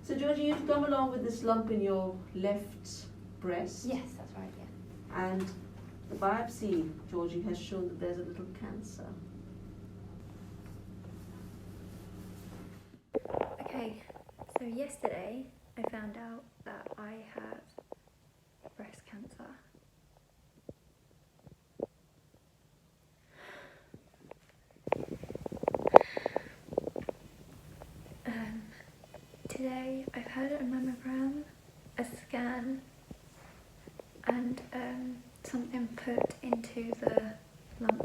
So Georgie, you've come along with this lump in your left breast. Yes, that's right, yeah. And the biopsy, Georgie, has shown that there's a little cancer. Okay, so yesterday I found out that I have breast cancer. Today I've had a mammogram, a scan, and something put into the lump.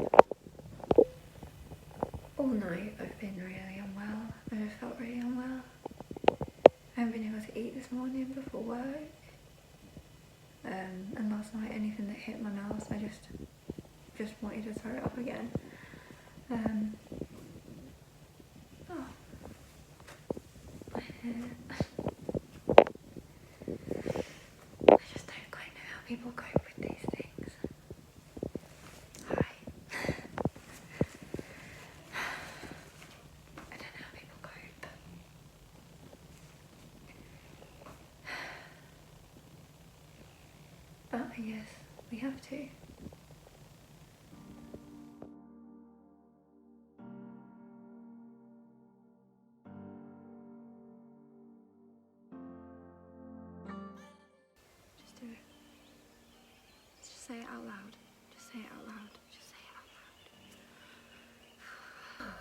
All night I've been really unwell. I've felt really unwell. I haven't been able to eat this morning before work. And last night anything that hit my mouth I just wanted to throw it up again. My hair. I just don't quite know how people cope with these things. Hi. I don't know how people cope. But I guess we have to. Just do it. Just say it out loud. Just say it out loud. Just say it out loud.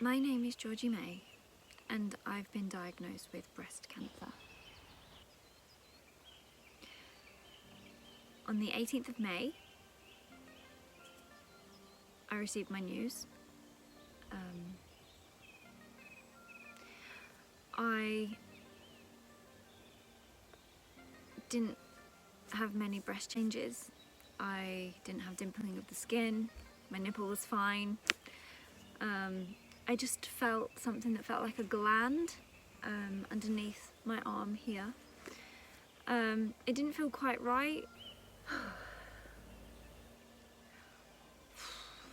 My name is 𝕋𝔸𝔾𝕊, and I've been diagnosed with breast cancer. On the 18th of May, I received my news. I didn't have many breast changes. I didn't have dimpling of the skin. My nipple was fine. I just felt something that felt like a gland underneath my arm here. It didn't feel quite right.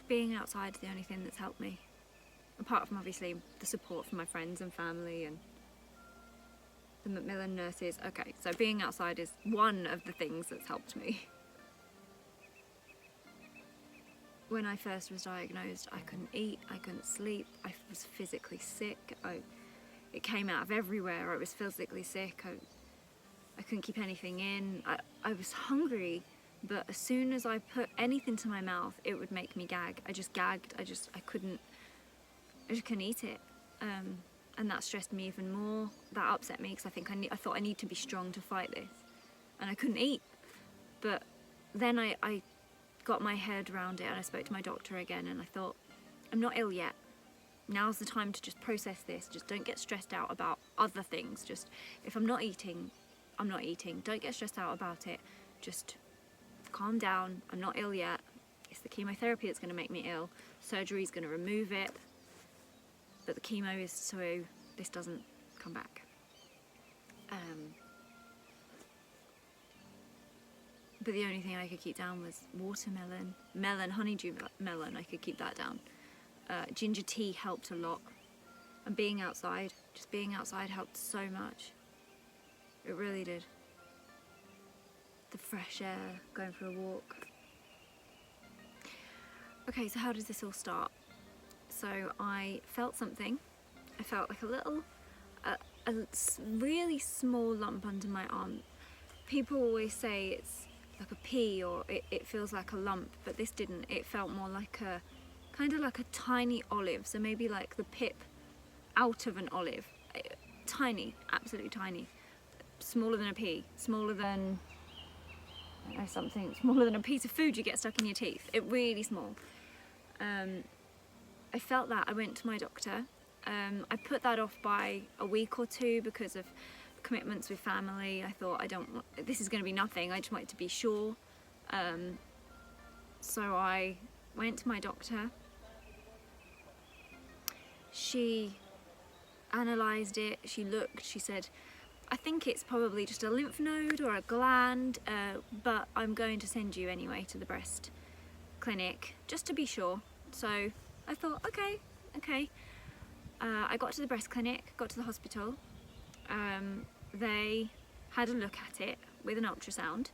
Being outside is the only thing that's helped me. Apart from obviously the support from my friends and family and the Macmillan nurses. Okay, so being outside is one of the things that's helped me. When I first was diagnosed, I couldn't eat, I couldn't sleep, I was physically sick. It came out of everywhere. I was physically sick. I couldn't keep anything in. I was hungry, but as soon as I put anything to my mouth, it would make me gag. I just gagged. I just couldn't eat it. And that stressed me even more. That upset me because I thought I need to be strong to fight this. And I couldn't eat. But then I got my head around it and I spoke to my doctor again and I thought, I'm not ill yet. Now's the time to just process this. Just don't get stressed out about other things. Just, if I'm not eating, I'm not eating. Don't get stressed out about it. Just calm down. I'm not ill yet. It's the chemotherapy that's going to make me ill. Surgery is going to remove it. But the chemo is so this doesn't come back. But the only thing I could keep down was watermelon, honeydew melon, I could keep that down. Ginger tea helped a lot. And being outside, just being outside helped so much. It really did. The fresh air, going for a walk. Okay, so how does this all start? So I felt something. I felt like a little, a really small lump under my arm. People always say it's like a pea or it feels like a lump, but this didn't. It felt more like kind of like a tiny olive. So maybe like the pip out of an olive. Tiny, absolutely tiny. Smaller than a pea, smaller than, I don't know, something smaller than a piece of food you get stuck in your teeth. It really small. I felt that. I went to my doctor. I put that off by a week or two because of commitments with family. I thought this is going to be nothing. I just wanted to be sure. So I went to my doctor. She analysed it. She looked. She said, I think it's probably just a lymph node or a gland, but I'm going to send you anyway to the breast clinic just to be sure. So I thought, okay. I got to the breast clinic, got to the hospital. They had a look at it with an ultrasound.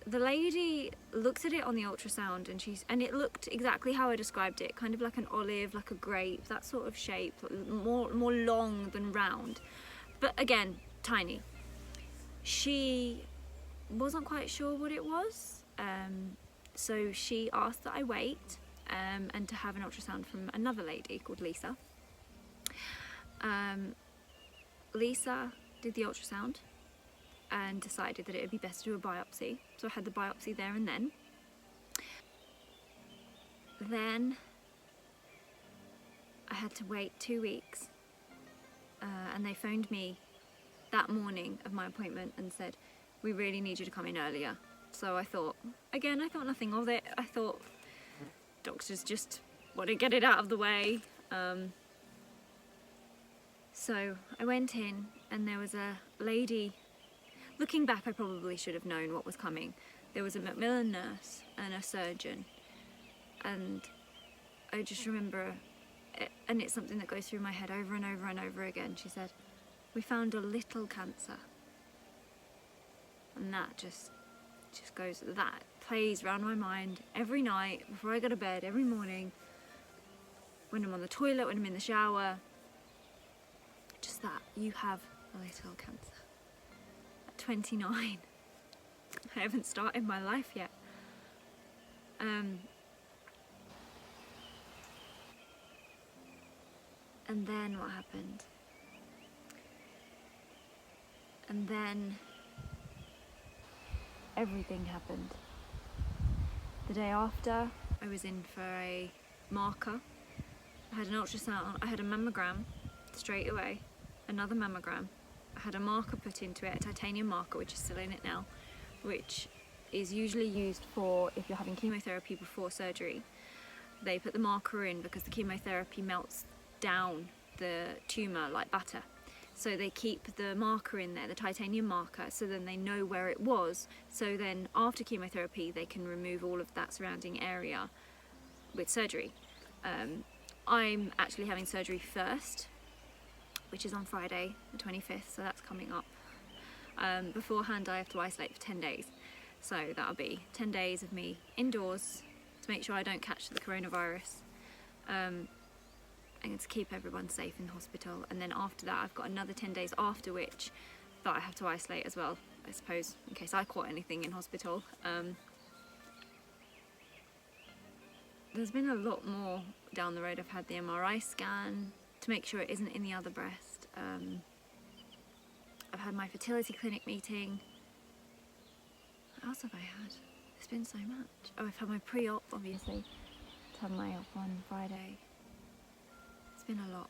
The lady looked at it on the ultrasound and it looked exactly how I described it, kind of like an olive, like a grape, that sort of shape, more long than round, but again, tiny. She wasn't quite sure what it was, so she asked that I wait and to have an ultrasound from another lady called Lisa. Lisa did the ultrasound and decided that it would be best to do a biopsy. So I had the biopsy there and then. Then I had to wait 2 weeks, and they phoned me that morning of my appointment and said, we really need you to come in earlier. So I thought nothing of it. I thought doctors just want to get it out of the way. So I went in and there was a lady. Looking back, I probably should have known what was coming. There was a Macmillan nurse and a surgeon, and I just remember, and it's something that goes through my head over and over and over again. She said, we found a little cancer. And that just that plays around my mind every night, before I go to bed, every morning, when I'm on the toilet, when I'm in the shower. Just that, you have a little cancer. 29. I haven't started my life yet. And then what happened? And then everything happened. The day after, I was in for a marker. I had an ultrasound, I had a mammogram straight away, another mammogram. I had a marker put into it, a titanium marker, which is still in it now, which is usually used for if you're having chemotherapy before surgery. They put the marker in because the chemotherapy melts down the tumour like butter. So they keep the marker in there, the titanium marker, so then they know where it was. So then after chemotherapy, they can remove all of that surrounding area with surgery. I'm actually having surgery first, which is on Friday the 25th, so that's coming up. Beforehand I have to isolate for 10 days, so that'll be 10 days of me indoors to make sure I don't catch the coronavirus, and to keep everyone safe in the hospital. And then after that I've got another 10 days after which that I have to isolate as well, I suppose, in case I caught anything in hospital. There's been a lot more down the road. I've had the MRI scan to make sure it isn't in the other breast. I've had my fertility clinic meeting. What else have I had? There's been so much. Oh, I've had my pre-op, obviously. I've had my op on Friday. It's been a lot.